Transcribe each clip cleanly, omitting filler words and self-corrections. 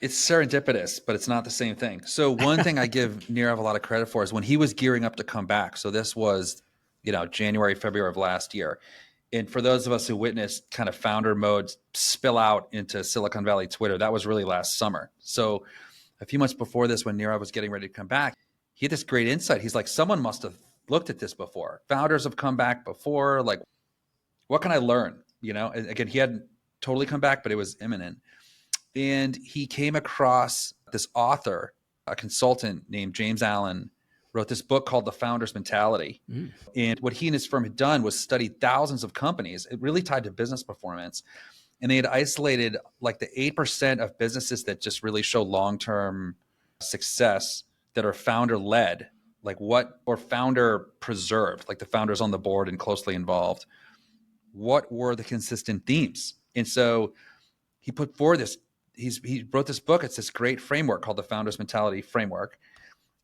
it's serendipitous, but it's not the same thing. So one thing I give Nirav a lot of credit for is when he was gearing up to come back. So this was, January, February of last year. And for those of us who witnessed kind of founder mode spill out into Silicon Valley Twitter, that was really last summer. So a few months before this, when Nirav was getting ready to come back, he had this great insight. He's like, someone must have looked at this before. Founders have come back before. Like, what can I learn? And again, he hadn't totally come back, but it was imminent. And he came across this author, a consultant named James Allen, wrote this book called The Founder's Mentality. And what he and his firm had done was studied thousands of companies. It really tied to business performance. And they had isolated like the 8% of businesses that just really show long-term success that are founder-led, or founder preserved, like the founders on the board and closely involved. What were the consistent themes? And so he put forward this, he wrote this book. It's this great framework called the Founder's Mentality Framework.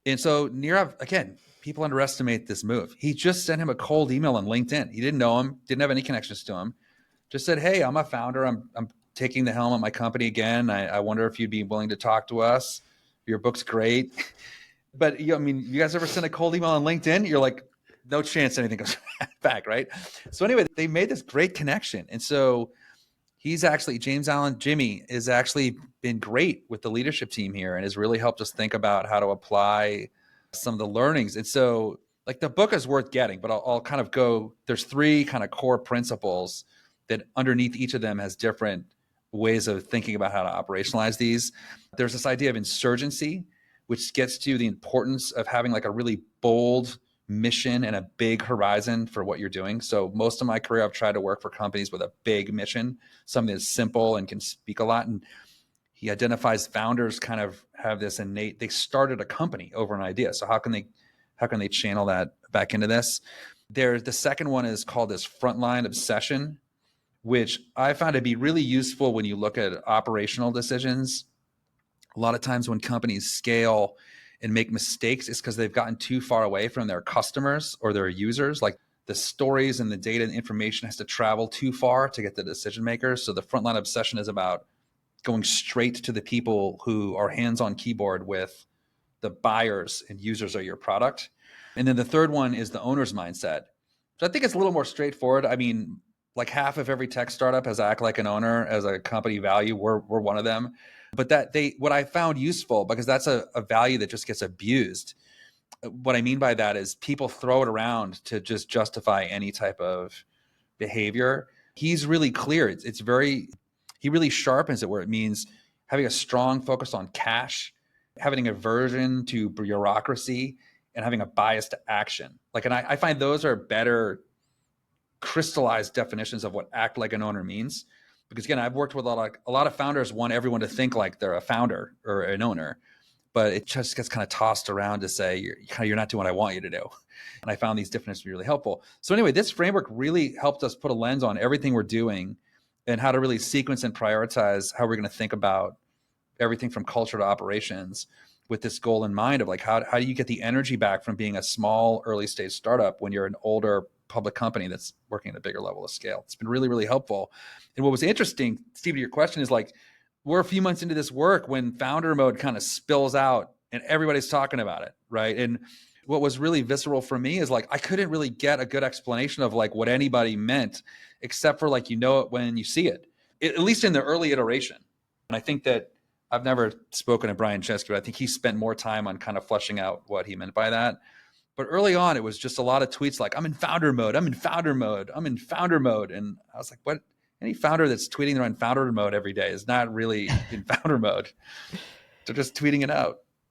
And so Nirav, again, people underestimate this move. He just sent him a cold email on LinkedIn. He didn't know him, didn't have any connections to him. Just said, hey, I'm a founder. I'm taking the helm at my company again. I wonder if you'd be willing to talk to us. Your book's great. But you guys ever send a cold email on LinkedIn? You're like, no chance anything comes back, right? So anyway, they made this great connection. And so he's actually, James Allen, Jimmy, has actually been great with the leadership team here and has really helped us think about how to apply some of the learnings. And so the book is worth getting, but I'll kind of go, there's 3 kind of core principles that underneath each of them has different ways of thinking about how to operationalize these. There's this idea of insurgency, which gets to the importance of having a really bold mission and a big horizon for what you're doing. So most of my career, I've tried to work for companies with a big mission, something that's simple and can speak a lot. And he identifies founders kind of have this innate, they started a company over an idea. So how can they channel that back into this? The second one is called this Frontline Obsession, which I found to be really useful when you look at operational decisions. A lot of times when companies scale and make mistakes, it's because they've gotten too far away from their customers or their users. Like the stories and the data and information has to travel too far to get the decision makers. So the Frontline Obsession is about going straight to the people who are hands-on keyboard with the buyers and users of your product. And then the third one is the owner's mindset. So I think it's a little more straightforward. Half of every tech startup has act like an owner as a company value. We're one of them. But what I found useful, because that's a value that just gets abused. What I mean by that is people throw it around to just justify any type of behavior. He's really clear. He really sharpens it where it means having a strong focus on cash, having an aversion to bureaucracy, and having a bias to action. And I find those are better crystallized definitions of what act like an owner means. Because again, I've worked with a lot of founders want everyone to think like they're a founder or an owner, but it just gets kind of tossed around to say you're not doing what I want you to do. And I found these definitions really helpful. So anyway, this framework really helped us put a lens on everything we're doing and how to really sequence and prioritize how we're going to think about everything from culture to operations with this goal in mind of how do you get the energy back from being a small early stage startup when you're an older public company that's working at a bigger level of scale. It's been really, really helpful. And what was interesting, Steve, to your question is we're a few months into this work when founder mode kind of spills out and everybody's talking about it, right? And what was really visceral for me is I couldn't really get a good explanation of what anybody meant, except for it when you see it, at least in the early iteration. And I think that I've never spoken to Bryan Chesky, but I think he spent more time on kind of fleshing out what he meant by that. But early on, it was just a lot of tweets I'm in founder mode, I'm in founder mode, I'm in founder mode. And I was like, what? Any founder that's tweeting they're in founder mode every day is not really in founder mode. They're just tweeting it out.